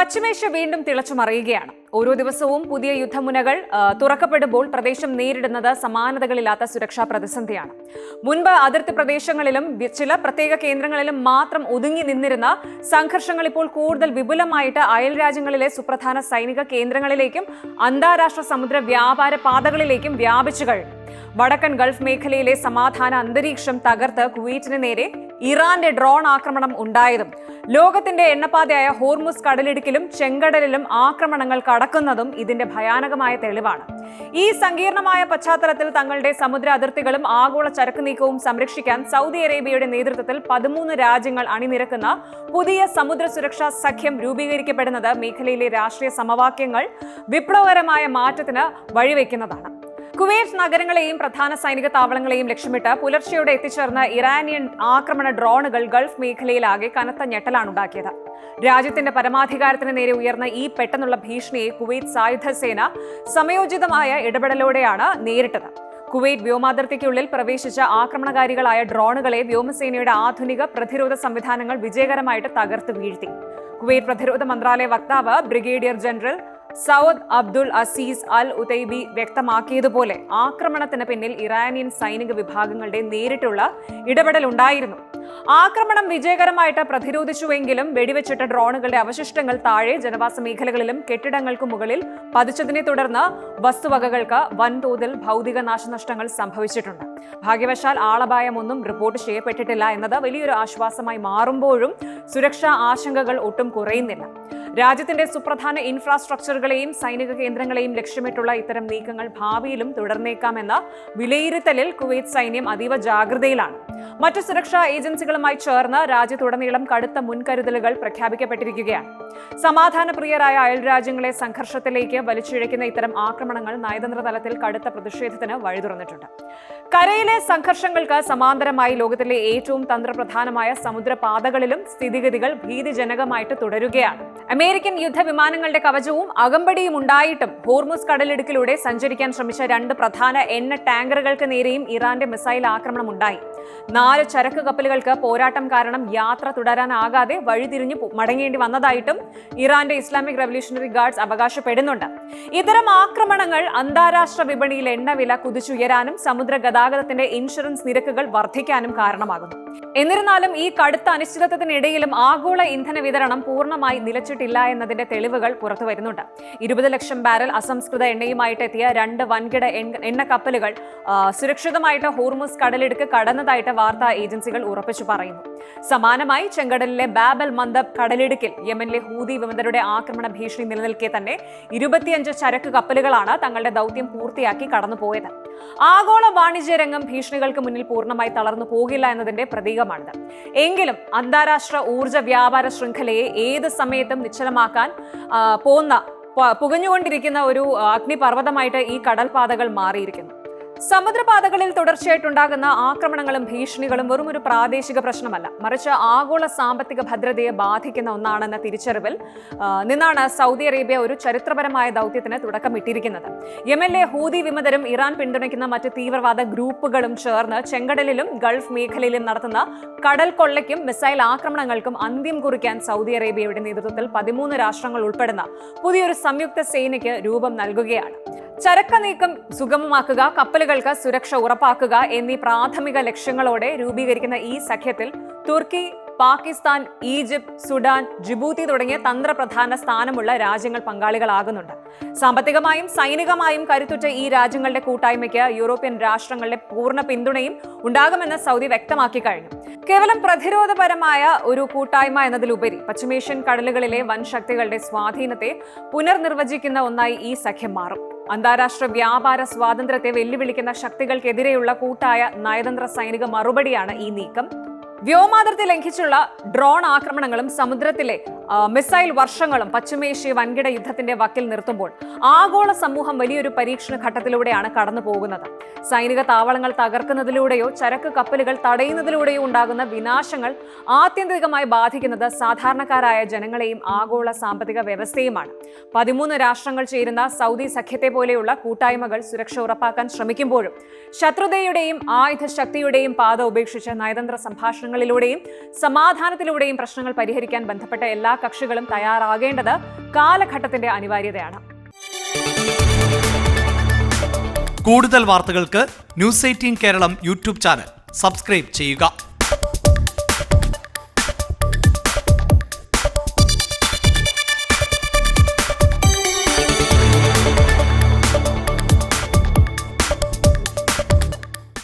പശ്ചിമേഷ്യ വീണ്ടും തിളച്ചുമറിയുകയാണ്. ഓരോ ദിവസവും പുതിയ യുദ്ധമുനകൾ തുറക്കപ്പെടുമ്പോൾ പ്രദേശം നേരിടുന്നത് സമാനതകളില്ലാത്ത സുരക്ഷാ പ്രതിസന്ധിയാണ്. മുൻപ് അതിർത്തി പ്രദേശങ്ങളിലും ചില പ്രത്യേക കേന്ദ്രങ്ങളിലും മാത്രം ഒതുങ്ങി നിന്നിരുന്ന സംഘർഷങ്ങൾ ഇപ്പോൾ കൂടുതൽ വിപുലമായിട്ട് അയൽ രാജ്യങ്ങളിലെ സുപ്രധാന സൈനിക കേന്ദ്രങ്ങളിലേക്കും അന്താരാഷ്ട്ര സമുദ്ര വ്യാപാര പാതകളിലേക്കും വ്യാപിച്ചു കഴിഞ്ഞു. വടക്കൻ ഗൾഫ് മേഖലയിലെ സമാധാന അന്തരീക്ഷം തകർത്ത് കുവൈറ്റിന് നേരെ ഇറാന്റെ ഡ്രോൺ ആക്രമണം ഉണ്ടായതും ലോകത്തിന്റെ എണ്ണപ്പാതയായ ഹോർമുസ് കടലിടുക്കിലും ചെങ്കടലിലും ആക്രമണങ്ങൾ കടക്കുന്നതും ഇതിന്റെ ഭയാനകമായ തെളിവാണ്. ഈ സങ്കീർണമായ പശ്ചാത്തലത്തിൽ തങ്ങളുടെ സമുദ്ര അതിർത്തികളും ആഗോള ചരക്ക് നീക്കവും സംരക്ഷിക്കാൻ സൗദി അറേബ്യയുടെ നേതൃത്വത്തിൽ 13 രാജ്യങ്ങൾ അണിനിരക്കുന്ന പുതിയ സമുദ്ര സുരക്ഷാ സഖ്യം രൂപീകരിക്കപ്പെടുന്നത് മേഖലയിലെ രാഷ്ട്രീയ സമവാക്യങ്ങൾ വിപ്ലവകരമായ മാറ്റത്തിന് വഴിവെക്കുന്നതാണ്. കുവൈറ്റ് നഗരങ്ങളെയും പ്രധാന സൈനിക താവളങ്ങളെയും ലക്ഷ്യമിട്ട് പുലർച്ചെയോടെ എത്തിച്ചേർന്ന ഇറാനിയൻ ആക്രമണ ഡ്രോണുകൾ ഗൾഫ് മേഖലയിലാകെ കനത്ത ഞെട്ടലാണുണ്ടാക്കിയത്. രാജ്യത്തിന്റെ പരമാധികാരത്തിന് നേരെ ഉയർന്ന ഈ പെട്ടെന്നുള്ള ഭീഷണിയെ കുവൈറ്റ് സായുധ സേന സമയോചിതമായ ഇടപെടലോടെയാണ് നേരിട്ടത്. കുവൈറ്റ് വ്യോമാതിർത്തിക്കുള്ളിൽ പ്രവേശിച്ച ആക്രമണകാരികളായ ഡ്രോണുകളെ വ്യോമസേനയുടെ ആധുനിക പ്രതിരോധ സംവിധാനങ്ങൾ വിജയകരമായിട്ട് തകർത്ത് വീഴ്ത്തി. കുവൈറ്റ് പ്രതിരോധ മന്ത്രാലയ വക്താവ് brigadier general Saud Abdul Aziz Al Otaibi വ്യക്തമാക്കിയതുപോലെ ആക്രമണത്തിന് പിന്നിൽ ഇറാനിയൻ സൈനിക വിഭാഗങ്ങളുടെ നേരിട്ടുള്ള ഇടപെടൽ ഉണ്ടായിരുന്നു. ആക്രമണം വിജയകരമായിട്ട് പ്രതിരോധിച്ചുവെങ്കിലും വെടിവെച്ചിട്ട ഡ്രോണുകളുടെ അവശിഷ്ടങ്ങൾ താഴെ ജനവാസ മേഖലകളിലും കെട്ടിടങ്ങൾക്കു മുകളിൽ പതിച്ചതിനെ തുടർന്ന് വസ്തുവകകൾക്ക് വൻതോതിൽ ഭൗതിക നാശനഷ്ടങ്ങൾ സംഭവിച്ചിട്ടുണ്ട്. ഭാഗ്യവശാൽ ആളപായമൊന്നും റിപ്പോർട്ട് ചെയ്യപ്പെട്ടിട്ടില്ല എന്നത് വലിയൊരു ആശ്വാസമായി മാറുമ്പോഴും സുരക്ഷാ ആശങ്കകൾ ഒട്ടും കുറയുന്നില്ല. രാജ്യത്തിന്റെ സുപ്രധാന ഇൻഫ്രാസ്ട്രക്ചറുകളെയും സൈനിക കേന്ദ്രങ്ങളെയും ലക്ഷ്യമിട്ടുള്ള ഇത്തരം നീക്കങ്ങൾ ഭാവിയിലും തുടർന്നേക്കാമെന്ന വിലയിരുത്തലിൽ കുവൈറ്റ് സൈന്യം അതീവ ജാഗ്രതയിലാണ്. മറ്റു സുരക്ഷാ ഏജൻസികളുമായി ചേർന്ന് രാജ്യത്തുടനീളം കടുത്ത മുൻകരുതലുകൾ പ്രഖ്യാപിക്കപ്പെട്ടിരിക്കുകയാണ്. സമാധാനപ്രിയരായ അയൽ രാജ്യങ്ങളെ സംഘർഷത്തിലേക്ക് വലിച്ചിഴയ്ക്കുന്ന ഇത്തരം ആക്രമണങ്ങൾ നയതന്ത്ര തലത്തിൽ കടുത്ത പ്രതിഷേധത്തിന് വഴി തുറന്നിട്ടുണ്ട്. കരയിലെ സംഘർഷങ്ങൾക്ക് സമാന്തരമായി ലോകത്തിലെ ഏറ്റവും തന്ത്രപ്രധാനമായ സമുദ്രപാതകളിലും സ്ഥിതിഗതികൾ ഭീതിജനകമായിട്ട് തുടരുകയാണ്. അമേരിക്കൻ യുദ്ധവിമാനങ്ങളുടെ കവചവും അകമ്പടിയും ഉണ്ടായിട്ടും ഹോർമുസ് കടലിടുക്കിലൂടെ സഞ്ചരിക്കാൻ ശ്രമിച്ച 2 പ്രധാന എണ്ണ ടാങ്കറുകൾക്ക് നേരെയും ഇറാന്റെ മിസൈൽ ആക്രമണം ഉണ്ടായി. 4 ചരക്ക് കപ്പലുകൾക്ക് പോരാട്ടം കാരണം യാത്ര തുടരാനാകാതെ വഴിതിരിഞ്ഞു മടങ്ങേണ്ടി വന്നതായിട്ടും ഇറാന്റെ ഇസ്ലാമിക് റവല്യൂഷണറി ഗാർഡ്സ് അവകാശപ്പെടുന്നുണ്ട്. ഇത്തരം ആക്രമണങ്ങൾ അന്താരാഷ്ട്ര വിപണിയിൽ എണ്ണവില കുതിച്ചുയരാനും സമുദ്ര ഗതാഗതത്തിന്റെ ഇൻഷുറൻസ് നിരക്കുകൾ വർദ്ധിക്കാനും കാരണമാകുന്നു. എന്നിരുന്നാലും ഈ കടുത്ത അനിശ്ചിതത്വത്തിനിടയിലും ആഗോള ഇന്ധന വിതരണം പൂർണ്ണമായി നിലച്ചിട്ടില്ല എന്നതിന്റെ തെളിവുകൾ പുറത്തു വരുന്നുണ്ട്. 20 ലക്ഷം ബാരൽ അസംസ്കൃത എണ്ണയുമായിട്ട് എത്തിയ 2 വൻകിട എണ്ണ കപ്പലുകൾ സുരക്ഷിതമായിട്ട് ഹോർമുസ് കടലിടുക്ക് കടന്നതായിട്ട് വാർത്താ ഏജൻസികൾ ഉറപ്പിച്ചു പറയുന്നു. സമാനമായി ചെങ്കടലിലെ ബാബൽ മന്ദബ് കടലിടുക്കിൽ യമനിലെ ഹൂതി വിമതരുടെ ആക്രമണ ഭീഷണി നിലനിൽക്കെ തന്നെ 25 ചരക്ക് കപ്പലുകളാണ് തങ്ങളുടെ ദൗത്യം പൂർത്തിയാക്കി കടന്നുപോയത്. ആഗോള വാണിജ്യ രംഗം ഭീഷണികൾക്ക് മുന്നിൽ പൂർണ്ണമായി തളർന്നു പോകില്ല എന്നതിന്റെ പ്രതീകമാണിത്. എങ്കിലും അന്താരാഷ്ട്ര ഊർജ്ജ വ്യാപാര ശൃംഖലയെ ഏത് സമയത്തും നിശ്ചലമാക്കാൻ പുകഞ്ഞുകൊണ്ടിരിക്കുന്ന ഒരു അഗ്നിപർവ്വതമായിട്ട് ഈ കടൽപാതകൾ മാറിയിരിക്കുന്നു. സമുദ്രപാതകളിൽ തുടർച്ചയായിട്ടുണ്ടാകുന്ന ആക്രമണങ്ങളും ഭീഷണികളും വെറും ഒരു പ്രാദേശിക പ്രശ്നമല്ല, മറിച്ച് ആഗോള സാമ്പത്തിക ഭദ്രതയെ ബാധിക്കുന്ന ഒന്നാണെന്ന തിരിച്ചറിവിൽ നിന്നാണ് സൗദി അറേബ്യ ഒരു ചരിത്രപരമായ ദൗത്യത്തിന് തുടക്കമിട്ടിരിക്കുന്നത്. യമനിലെ ഹൂതി വിമതരും ഇറാൻ പിന്തുണയ്ക്കുന്ന മറ്റ് തീവ്രവാദ ഗ്രൂപ്പുകളും ചേർന്ന് ചെങ്കടലിലും ഗൾഫ് മേഖലയിലും നടത്തുന്ന കടൽ കൊള്ളയ്ക്കും മിസൈൽ ആക്രമണങ്ങൾക്കും അന്ത്യം കുറിക്കാൻ സൗദി അറേബ്യയുടെ നേതൃത്വത്തിൽ 13 രാഷ്ട്രങ്ങൾ ഉൾപ്പെടുന്ന പുതിയൊരു സംയുക്ത സേനയ്ക്ക് രൂപം നൽകുകയാണ്. ചരക്ക് നീക്കം സുഗമമാക്കുക, കപ്പലുകൾക്ക് സുരക്ഷ ഉറപ്പാക്കുക എന്നീ പ്രാഥമിക ലക്ഷ്യങ്ങളോടെ രൂപീകരിക്കുന്ന ഈ സഖ്യത്തിൽ തുർക്കി, പാകിസ്ഥാൻ, ഈജിപ്ത്, സുഡാൻ, ജിബൂത്തി തുടങ്ങിയ തന്ത്രപ്രധാന സ്ഥാനമുള്ള രാജ്യങ്ങൾ പങ്കാളികളാകുന്നുണ്ട്. സാമ്പത്തികമായും സൈനികമായും കരുത്തുറ്റ ഈ രാജ്യങ്ങളുടെ കൂട്ടായ്മയ്ക്ക് യൂറോപ്യൻ രാഷ്ട്രങ്ങളുടെ പൂർണ്ണ പിന്തുണയും ഉണ്ടാകുമെന്ന് സൗദി വ്യക്തമാക്കി കഴിഞ്ഞു. കേവലം പ്രതിരോധപരമായ ഒരു കൂട്ടായ്മ എന്നതിലുപരി പശ്ചിമേഷ്യൻ കടലുകളിലെ വൻ ശക്തികളുടെ സ്വാധീനത്തെ പുനർനിർവചിക്കുന്ന ഒന്നായി ഈ സഖ്യം മാറും. അന്താരാഷ്ട്ര വ്യാപാര സ്വാതന്ത്ര്യത്തെ വെല്ലുവിളിക്കുന്ന ശക്തികൾക്കെതിരെയുള്ള കൂട്ടായ നയതന്ത്ര സൈനിക മറുപടിയാണ് ഈ നീക്കം. വ്യോമാതിർത്തി ലംഘിച്ചുള്ള ഡ്രോൺ ആക്രമണങ്ങളും സമുദ്രത്തിലെ മിസൈൽ വർഷങ്ങളും പശ്ചിമേഷ്യ വൻകിട യുദ്ധത്തിന്റെ വക്കിൽ നിർത്തുമ്പോൾ ആഗോള സമൂഹം വലിയൊരു പരീക്ഷണ ഘട്ടത്തിലൂടെയാണ് കടന്നു പോകുന്നത്. സൈനിക താവളങ്ങൾ തകർക്കുന്നതിലൂടെയോ ചരക്ക് കപ്പലുകൾ തടയുന്നതിലൂടെയോ ഉണ്ടാകുന്ന വിനാശങ്ങൾ ആത്യന്തികമായി ബാധിക്കുന്നത് സാധാരണക്കാരായ ജനങ്ങളെയും ആഗോള സാമ്പത്തിക വ്യവസ്ഥയുമാണ്. 13 രാഷ്ട്രങ്ങൾ ചേരുന്ന സൗദി സഖ്യത്തെ പോലെയുള്ള കൂട്ടായ്മകൾ സുരക്ഷ ഉറപ്പാക്കാൻ ശ്രമിക്കുമ്പോഴും ശത്രുതയുടെയും ആയുധ ശക്തിയുടെയും പാത ഉപേക്ഷിച്ച് നയതന്ത്ര സംഭാഷണങ്ങൾ സംഭാഷണങ്ങളിലൂടെയും സമാധാനത്തിലൂടെയും പ്രശ്നങ്ങൾ പരിഹരിക്കാൻ ബന്ധപ്പെട്ട എല്ലാ കക്ഷികളും തയ്യാറാകേണ്ടത് കാലഘട്ടത്തിന്റെ അനിവാര്യതയാണ്. കൂടുതൽ വാർത്തകൾക്ക് news 18 Keralam YouTube channel subscribe ചെയ്യുക.